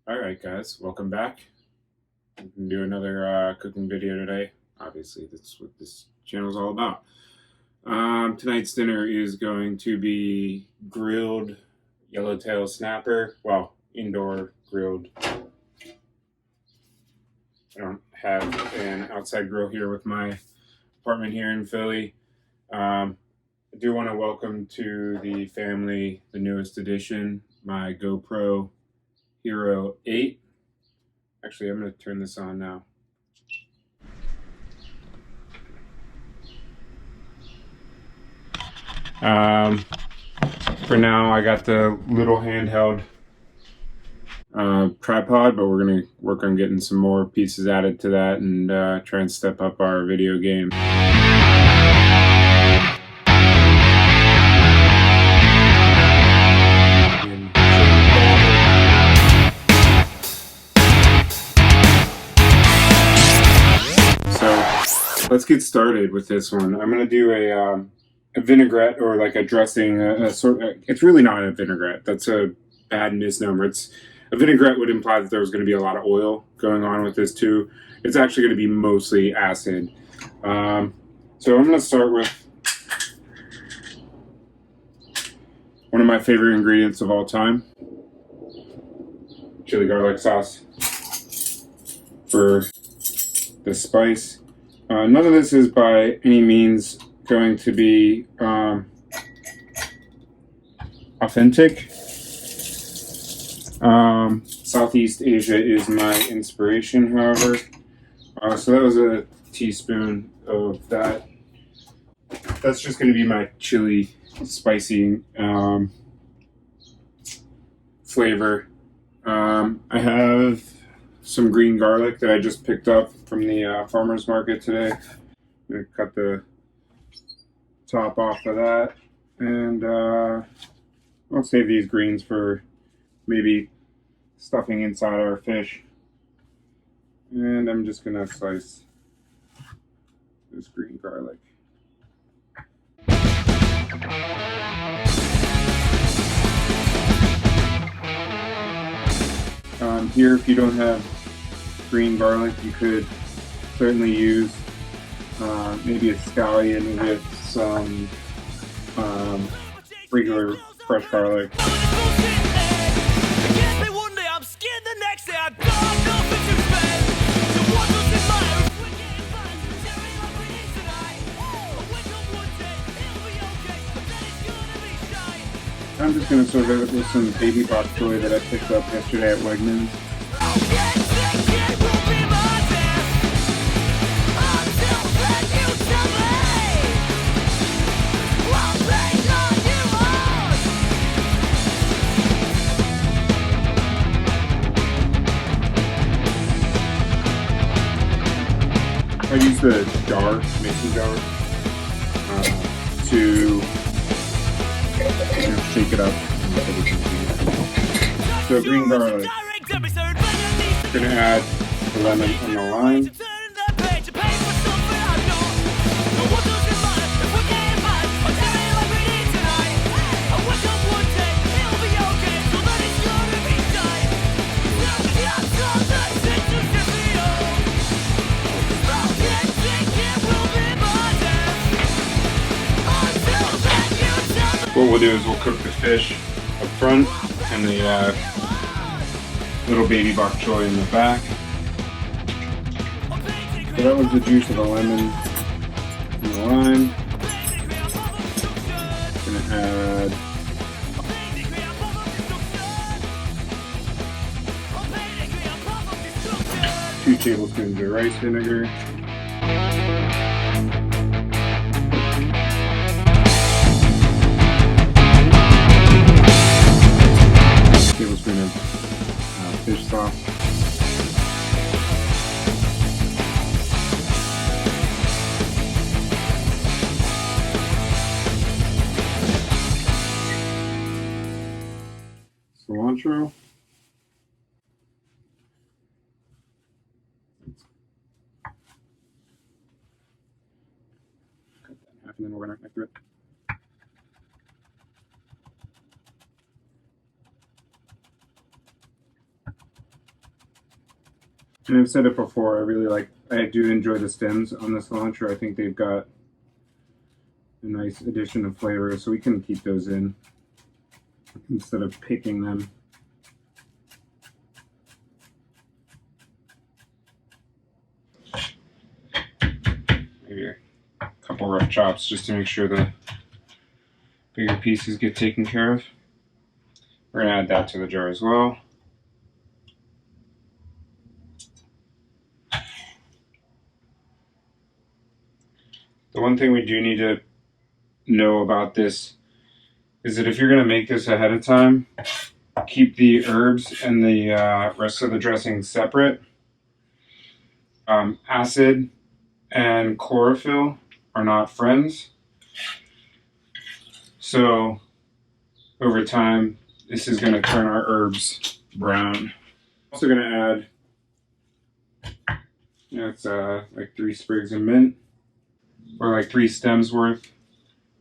Alright guys, welcome back. We can do another cooking video today. Obviously, that's what this channel is all about. Tonight's dinner is going to be grilled yellowtail snapper. Well, indoor grilled. I don't have an outside grill here with my apartment here in Philly. I do want to welcome to the family the newest addition, my GoPro Hero 8. Actually, I'm going to turn this on now. For now, I got the little handheld tripod, but we're going to work on getting some more pieces added to that and try and step up our video game. Let's get started with this one. I'm going to do a vinaigrette, or like a dressing. It's really not a vinaigrette. That's a bad misnomer. A vinaigrette would imply that there was going to be a lot of oil going on with this too. It's actually going to be mostly acid. So I'm going to start with one of my favorite ingredients of all time, chili garlic sauce for the spice. None of this is by any means going to be authentic. Southeast Asia is my inspiration, however. So that was a teaspoon of that. That's just going to be my chili spicy flavor. I have some green garlic that I just picked up from the farmer's market today. I'm going to cut the top off of that, and I'll save these greens for maybe stuffing inside our fish. And I'm just going to slice this green garlic. Here, if you don't have green garlic, you could certainly use maybe a scallion with some regular fresh garlic. I'm just going to serve it with some baby bok choy that I picked up yesterday at Wegmans. I use the mason jar, to shake it up. So green garlic. I'm going to add the lemon and the lime. What we'll do is we'll cook the fish up front and the little baby bok choy in the back. So that was the juice of the lemon and the lime. Gonna add two tablespoons of rice vinegar. Tablespoon of fish sauce. Cilantro. Cut that in half and then we'll run right next to it. And I've said it before, I do enjoy the stems on the cilantro. I think they've got a nice addition of flavor, so we can keep those in instead of picking them. Maybe a couple rough chops just to make sure the bigger pieces get taken care of. We're going to add that to the jar as well. The one thing we do need to know about this is that if you're going to make this ahead of time, keep the herbs and the rest of the dressing separate. Acid and chlorophyll are not friends. So over time, this is going to turn our herbs brown. Also going to add, it's like 3 sprigs of mint, or like 3 stems worth.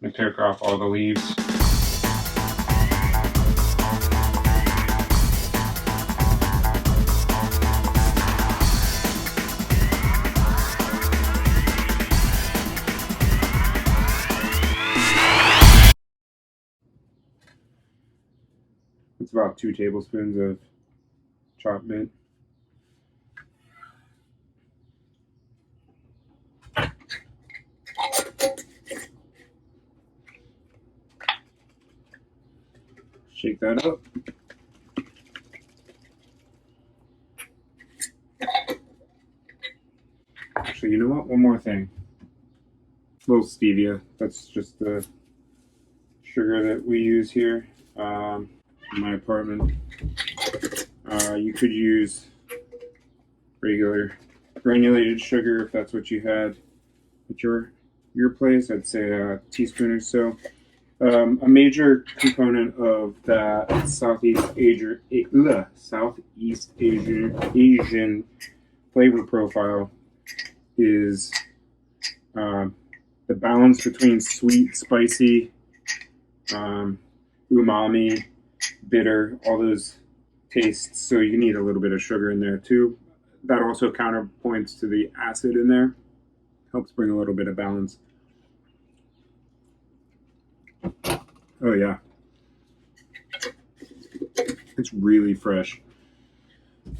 I'm going to pick off all the leaves. It's about 2 tablespoons of chopped mint. Shake that up. Actually, you know what? One more thing. A little stevia. That's just the sugar that we use here in my apartment. You could use regular granulated sugar if that's what you had at your place. I'd say a teaspoon or so. A major component of that Southeast Asian flavor profile is the balance between sweet, spicy, umami, bitter, all those tastes. So you need a little bit of sugar in there too. That also counterpoints to the acid in there. Helps bring a little bit of balance. Oh yeah, it's really fresh,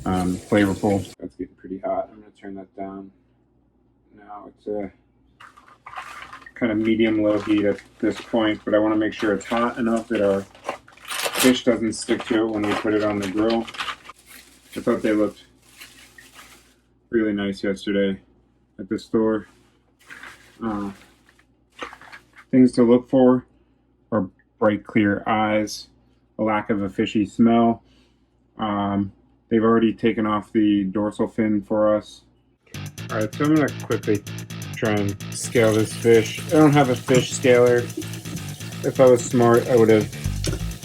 flavorful. That's getting pretty hot. I'm gonna turn that down. Now it's a kind of medium-low heat at this point, but I want to make sure it's hot enough that our fish doesn't stick to it when we put it on the grill. I thought they looked really nice yesterday at the store. Things to look for are bright, clear eyes, a lack of a fishy smell. They've already taken off the dorsal fin for us. All right, so I'm gonna quickly try and scale this fish. I don't have a fish scaler. If I was smart, I would have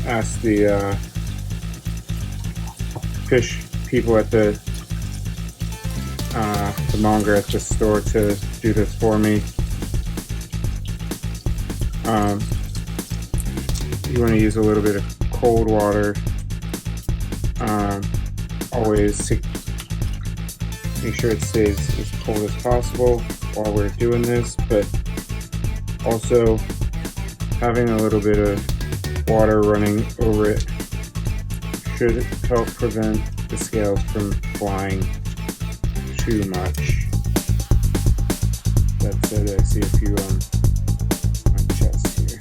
asked the fish people at the monger at the store to do this for me. You want to use a little bit of cold water, always to make sure it stays as cold as possible while we're doing this, but also having a little bit of water running over it should help prevent the scales from flying too much. That said, I see a few on my chest here.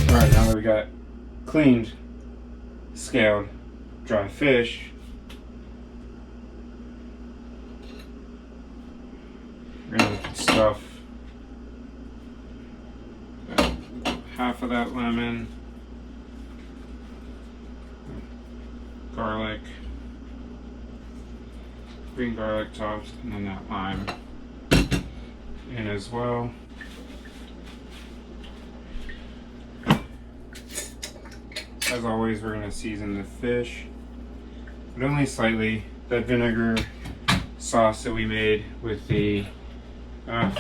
Alright, now that we got cleaned, scaled, dry fish, we're going to stuff half of that lemon, garlic, green garlic tops, and then that lime in as well. As always, we're going to season the fish, but only slightly. That vinegar sauce that we made with the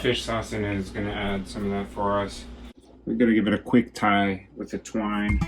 fish sauce in it is going to add some of that for us. We're going to give it a quick tie with the twine.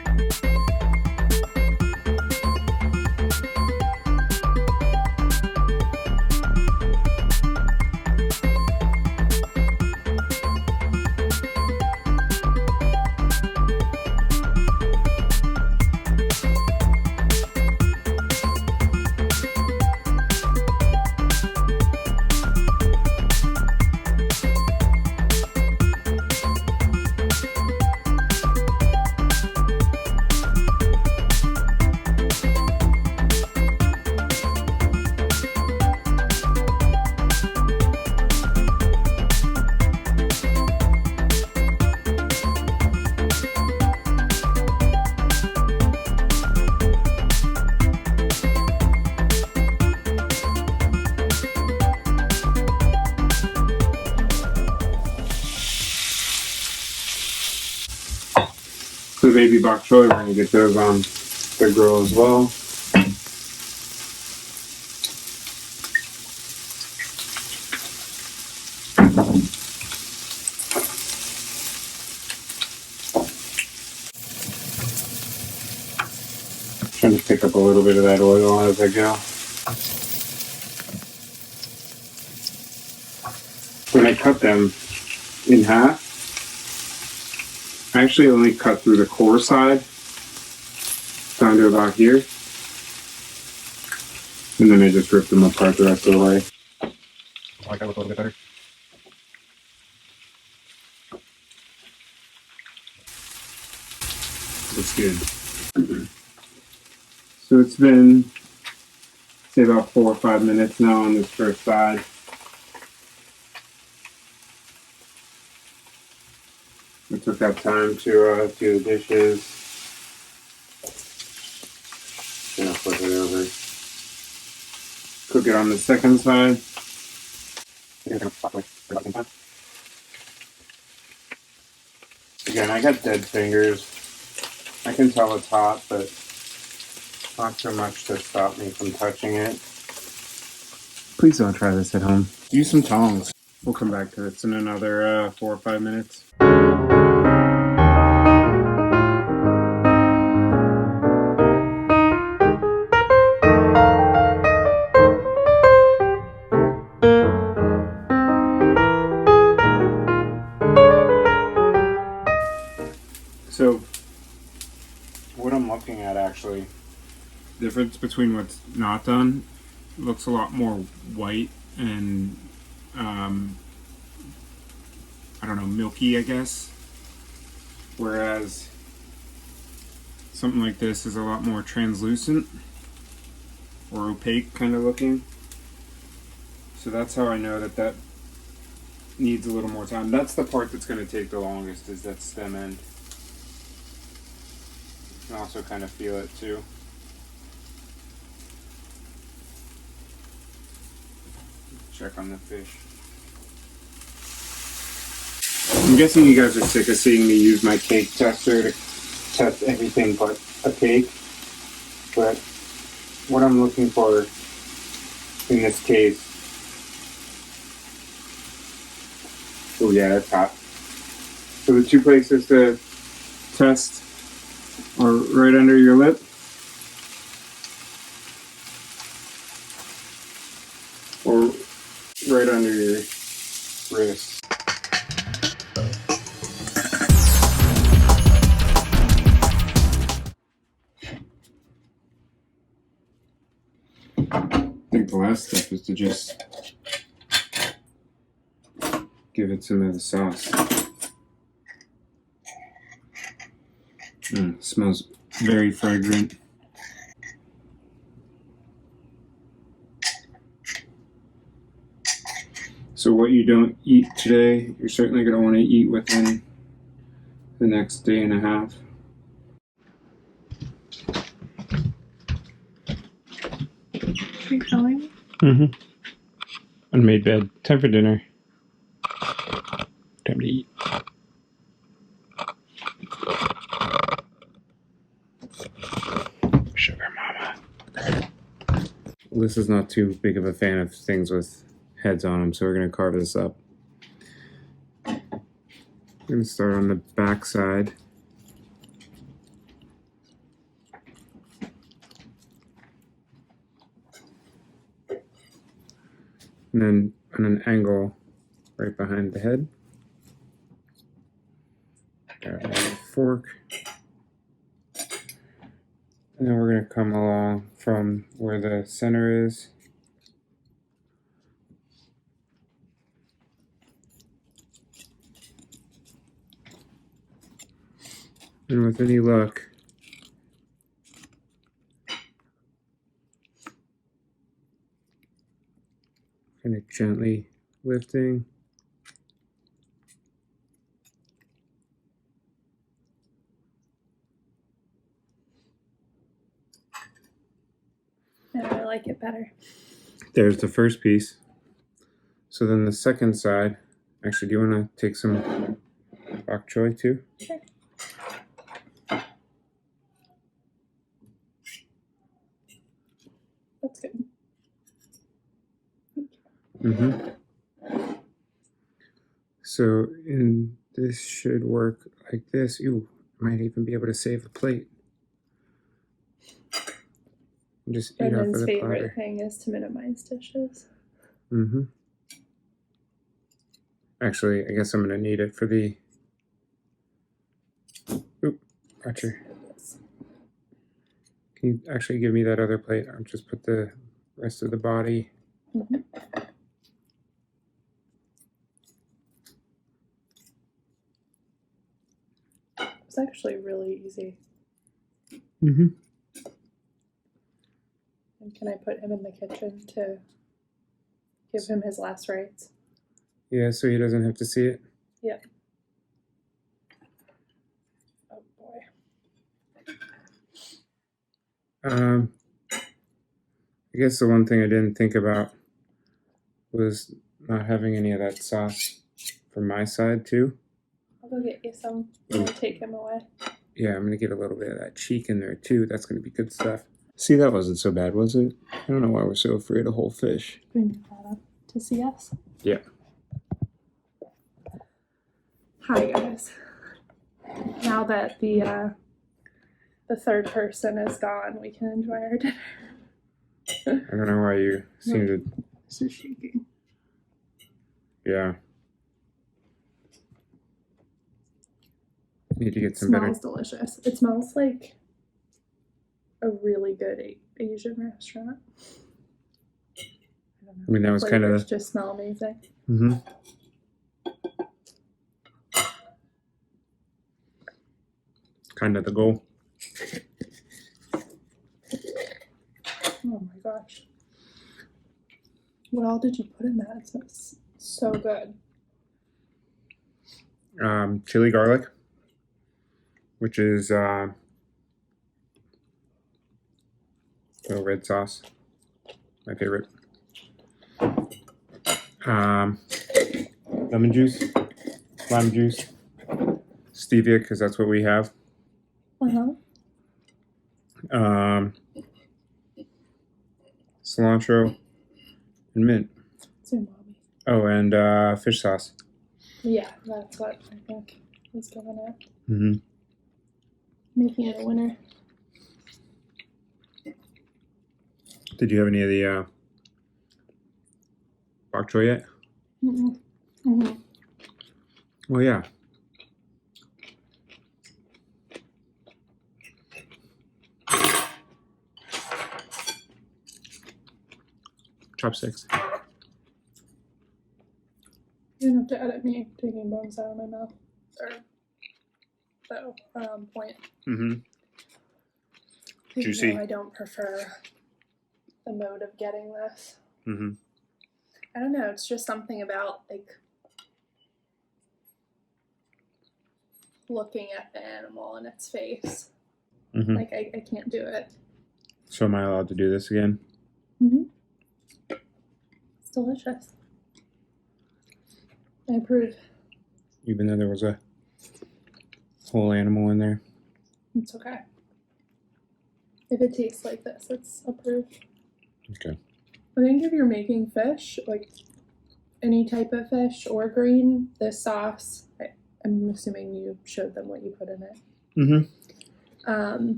The baby bok choy, we're going to get those on the grill as well. Trying to pick up a little bit of that oil as I go. When I cut them in half, I actually only cut through the core side down to about here, and then I just ripped them apart the rest of the way. I like that look a little bit better. Looks good. So it's been, say, about 4 or 5 minutes now on this first side. I took that time to do the dishes. Gonna flip it over. Cook it on the second side. Again, I got dead fingers. I can tell it's hot, but not so much to stop me from touching it. Please don't try this at home. Use some tongs. We'll come back to this in another 4 or 5 minutes. So, what I'm looking at actually, the difference between what's not done, looks a lot more white and, I don't know, milky, I guess. Whereas something like this is a lot more translucent or opaque kind of looking. So that's how I know that that needs a little more time. That's the part that's going to take the longest, is that stem end. You can also kind of feel it too. Check on the fish. I'm guessing you guys are sick of seeing me use my cake tester to test everything but a cake. But what I'm looking for in this case, oh yeah, that's hot. So the two places to test are right under your lip or right under your wrist. I think the last step is to just give it some of the sauce. Smells very fragrant. So what you don't eat today, you're certainly going to want to eat within the next day and a half. You going? Mm-hmm. Unmade bed. Time for dinner. Time to eat. Sugar mama. Liz is not too big of a fan of things with heads on them, so we're going to carve this up. I'm going to start on the back side. And then on an angle right behind the head. Grab a fork. And then we're going to come along from where the center is. And with any luck, kind of gently lifting. I like it better. There's the first piece. So then the second side, actually, do you want to take some bok choy too? Sure. That's good. Mm-hmm. So this should work like this. Ooh, might even be able to save a plate. And just eat off of Brendan's the favorite platter. thing is to minimize dishes. Mm-hmm. Actually, I guess I'm going to need it for the... Oop, gotcha. Can you actually give me that other plate? I'll just put the rest of the body. Mm-hmm. It's actually really easy. Mm-hmm. And can I put him in the kitchen to give him his last rites? Yeah, so he doesn't have to see it. Yep. Oh boy. I guess the one thing I didn't think about was not having any of that sauce from my side too. I'll go get you some when I take him away. Yeah, I'm gonna get a little bit of that cheek in there too. That's gonna be good stuff. See, that wasn't so bad, was it? I don't know why we're so afraid of whole fish. Bring that up to see us. Yeah. Hi guys. Now that the third person is gone, we can enjoy our dinner. I don't know why you seem to. This is shaking. Yeah. Need to get some Smells better. delicious. It smells like a really good Asian restaurant. I don't know. I mean, that was kind of. Just smell amazing. Mm-hmm. Kind of the goal. Oh my gosh. What all did you put in that? It smells so good. Chili garlic, which is red sauce, my favorite. Lemon juice, lime juice, stevia, because that's what we have. Cilantro and mint. It's your mommy. Oh, and fish sauce. Yeah, that's what I think is giving it. Mm-hmm. Making it a winner. Did you have any of the bok choy yet? Mm-hmm. Mm-hmm. Oh, yeah. Chopsticks. You don't have to edit me taking bones out of my mouth. Or that point. Mm-hmm. Juicy. I don't prefer the mode of getting this. Mm-hmm. I don't know. It's just something about like looking at the animal and its face. Mm-hmm. Like, I can't do it. So am I allowed to do this again? Mm-hmm. It's delicious. I approve. Even though there was a whole animal in there. It's okay. If it tastes like this, it's approved. Okay. I think if you're making fish, like any type of fish or green, this sauce, I'm assuming you showed them what you put in it,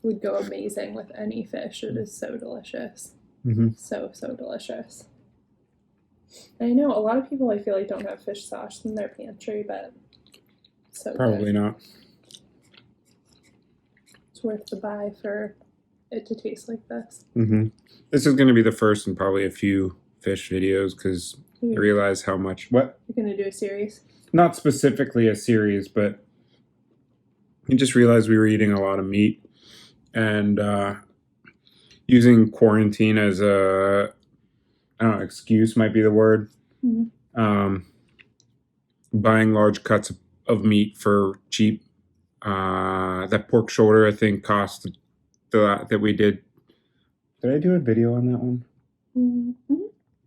would go amazing with any fish. It is so delicious. So delicious. And I know a lot of people, I feel like, don't have fish sauce in their pantry, but so Probably good. not. It's worth the buy for it to taste like this. This is going to be the first in probably a few fish videos because I realize how much. What? You're going to do a series? Not specifically a series, but I just realized we were eating a lot of meat and using quarantine as a, I don't know, excuse might be the word. Buying large cuts of meat for cheap. That pork shoulder, I think, cost that we did. Did I do a video on that one?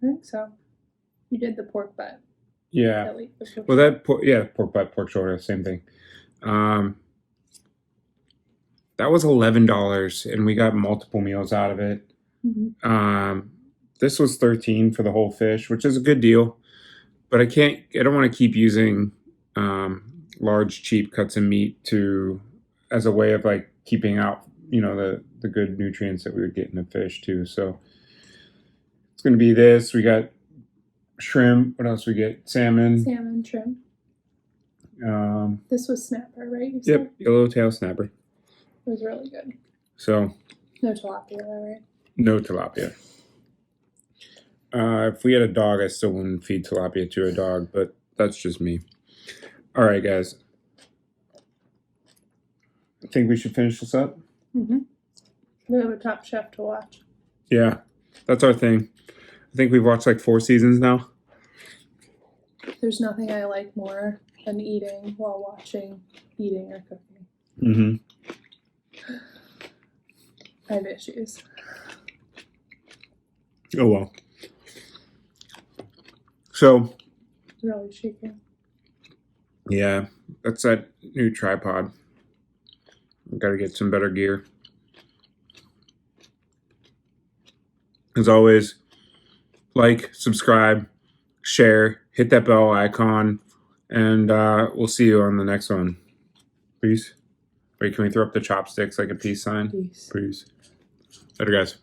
I think so. You did the pork butt. Yeah. Well, pork butt, pork shoulder, same thing. That was $11, and we got multiple meals out of it. This was $13 for the whole fish, which is a good deal. But I don't want to keep using large, cheap cuts of meat as a way of like keeping out, the good nutrients that we would get in the fish too. So it's going to be this. We got shrimp. What else we get? Salmon. Salmon, shrimp. This was snapper, right? Yep, yellowtail snapper. It was really good. So. No tilapia, though, right? No tilapia. If we had a dog, I still wouldn't feed tilapia to a dog, but that's just me. All right, guys. I think we should finish this up. We have a Top Chef to watch. Yeah, that's our thing. I think we've watched like 4 seasons now. There's nothing I like more than eating while watching eating or cooking. I have issues. Oh, well. So. It's really shaking. Yeah, that's that new tripod. Got to get some better gear. As always, like, subscribe, share, hit that bell icon, and we'll see you on the next one. Peace. Wait, can we throw up the chopsticks like a peace sign? Peace. Peace. Later, guys.